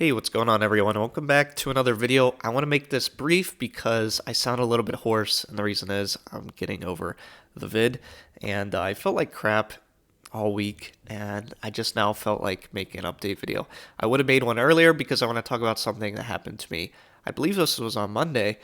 Hey, what's going on everyone? Welcome back to another video. I want to make this brief because I sound a little bit hoarse, and the reason is I'm getting over the vid, and I felt like crap all week, and I just now felt like making an update video. I would have made one earlier because I want to talk about something that happened to me. I believe this was on Monday,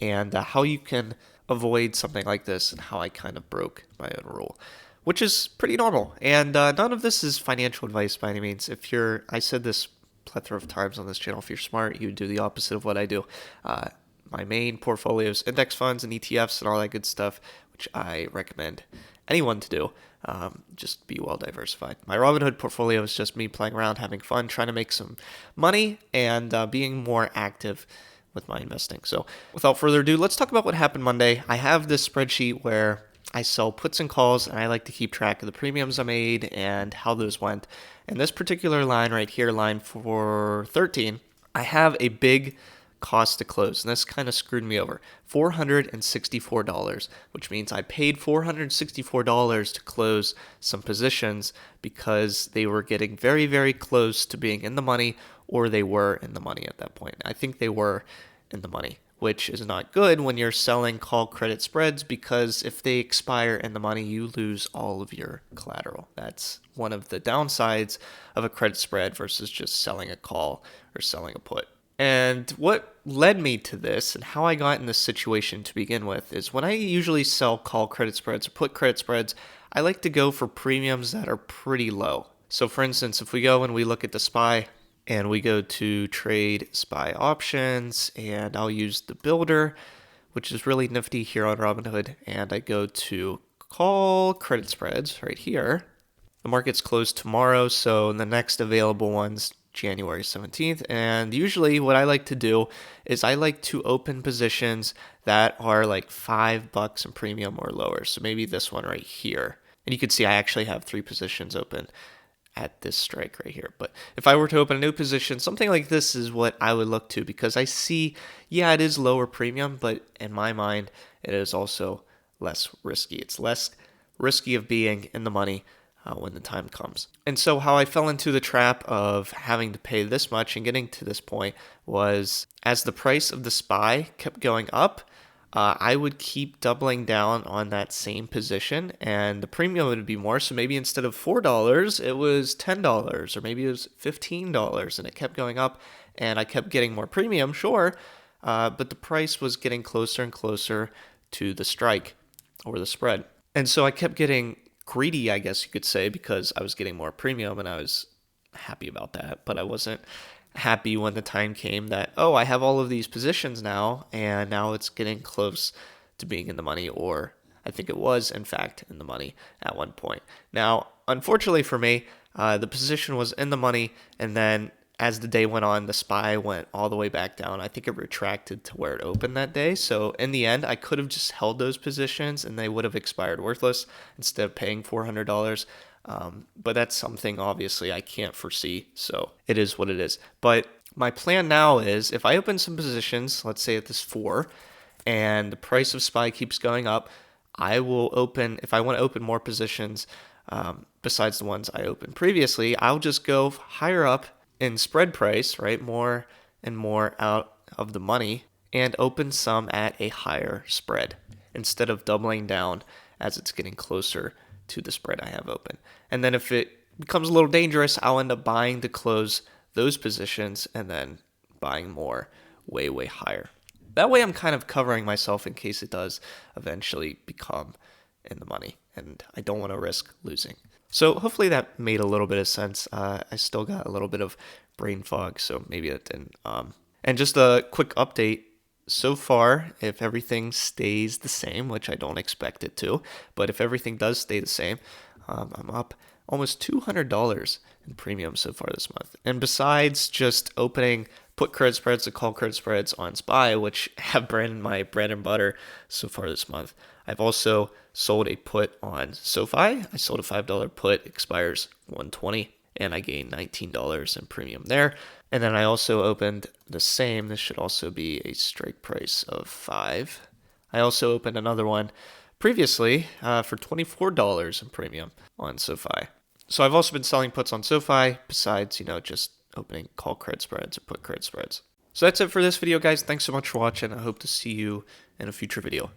and how you can avoid something like this and how I kind of broke my own rule, which is pretty normal. And none of this is financial advice by any means. I said this plethora of times on this channel. If you're smart, you would do the opposite of what I do. My main portfolio is index funds and ETFs and all that good stuff, which I recommend anyone to do. Just be well diversified. My Robinhood portfolio is just me playing around, having fun, trying to make some money, and being more active with my investing. So without further ado, let's talk about what happened Monday. I have this spreadsheet where I sell puts and calls, and I like to keep track of the premiums I made and how those went. And this particular line right here, line 413, I have a big cost to close, and this kind of screwed me over. $464, which means I paid $464 to close some positions because they were getting very, very close to being in the money, or they were in the money at that point. I think they were in the money, which is not good when you're selling call credit spreads, because if they expire in the money, you lose all of your collateral. That's one of the downsides of a credit spread versus just selling a call or selling a put. And what led me to this and how I got in this situation to begin with is when I usually sell call credit spreads or put credit spreads, I like to go for premiums that are pretty low. So for instance, if we go and we look at the SPY, and we go to trade SPY options, and I'll use the builder, which is really nifty here on Robinhood, and I go to call credit spreads right here. The market's closed tomorrow, so the next available one's January 17th, and usually what I like to do is I like to open positions that are like $5 in premium or lower. So maybe this one right here, and you can see I actually have 3 positions open at this strike right here. But if I were to open a new position, something like this is what I would look to, because I see, yeah, it is lower premium, but in my mind, it is also less risky. It's less risky of being in the money when the time comes. And so how I fell into the trap of having to pay this much and getting to this point was, as the price of the SPY kept going up, I would keep doubling down on that same position, and the premium would be more. So maybe instead of $4, it was $10, or maybe it was $15, and it kept going up, and I kept getting more premium, sure, but the price was getting closer and closer to the strike or the spread. And so I kept getting greedy, I guess you could say, because I was getting more premium, and I was happy about that, but I wasn't happy when the time came that, oh, I have all of these positions now, and now it's getting close to being in the money, or I think it was, in fact, in the money at one point. Now, unfortunately for me, the position was in the money, and then as the day went on, the SPY went all the way back down. I think it retracted to where it opened that day. So in the end, I could have just held those positions, and they would have expired worthless instead of paying $400. But that's something obviously I can't foresee, so it is what it is. But my plan now is, if I open some positions, let's say at this 4, and the price of SPY keeps going up, I will open, if I want to open more positions besides the ones I opened previously, I'll just go higher up in spread price, right, more and more out of the money, and open some at a higher spread instead of doubling down as it's getting closer to the spread I have open. And then if it becomes a little dangerous, I'll end up buying to close those positions and then buying more way, way higher. That way I'm kind of covering myself in case it does eventually become in the money, and I don't want to risk losing. So hopefully that made a little bit of sense. I still got a little bit of brain fog, so maybe that didn't. And just a quick update. So far, if everything stays the same, which I don't expect it to, but if everything does stay the same, I'm up almost $200 in premium so far this month. And besides just opening put credit spreads and call credit spreads on SPY, which have been my bread and butter so far this month, I've also sold a put on SoFi. I sold a $5 put, expires $120, and I gained $19 in premium there. And then I also opened the same. This should also be a strike price of $5. I also opened another one previously for $24 in premium on SoFi. So I've also been selling puts on SoFi besides, just opening call credit spreads or put credit spreads. So that's it for this video, guys. Thanks so much for watching. I hope to see you in a future video.